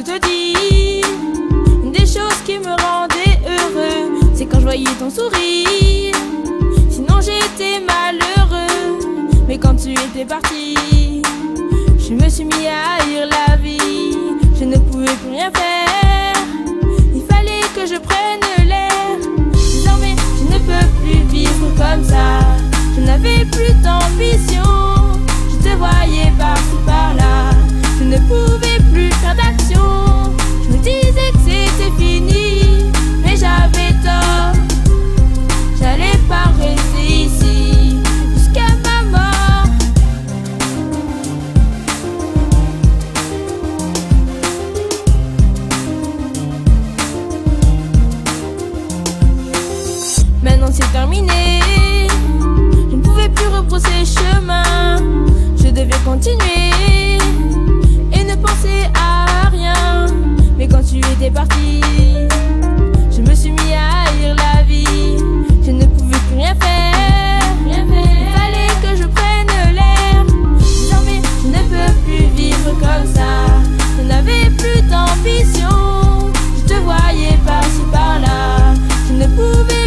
te dire, une des choses qui me rendait heureux, c'est quand je voyais ton sourire. Sinon j'étais malheureux, mais quand tu étais parti, je me suis mis à haïr la vie. Je ne pouvais plus rien faire, il fallait que je prenne l'air. Désormais je ne peux plus vivre comme ça, je n'avais plus d'ambition. Je te voyais par-ci par-là, je ne pouvais plus faire d'action. Je me disais que c'était fini, mais j'avais tort. J'allais pas rester ici jusqu'à ma mort. Maintenant c'est terminé, je ne pouvais plus rebrousser chemin. Je devais continuer et ne penser à rien. Mais quand tu étais parti, je me suis mis à haïr la vie. Je ne pouvais plus rien faire, il fallait que je prenne l'air. Désormais je ne peux plus vivre comme ça, je n'avais plus d'ambition. Je te voyais par-ci par-là, je ne pouvais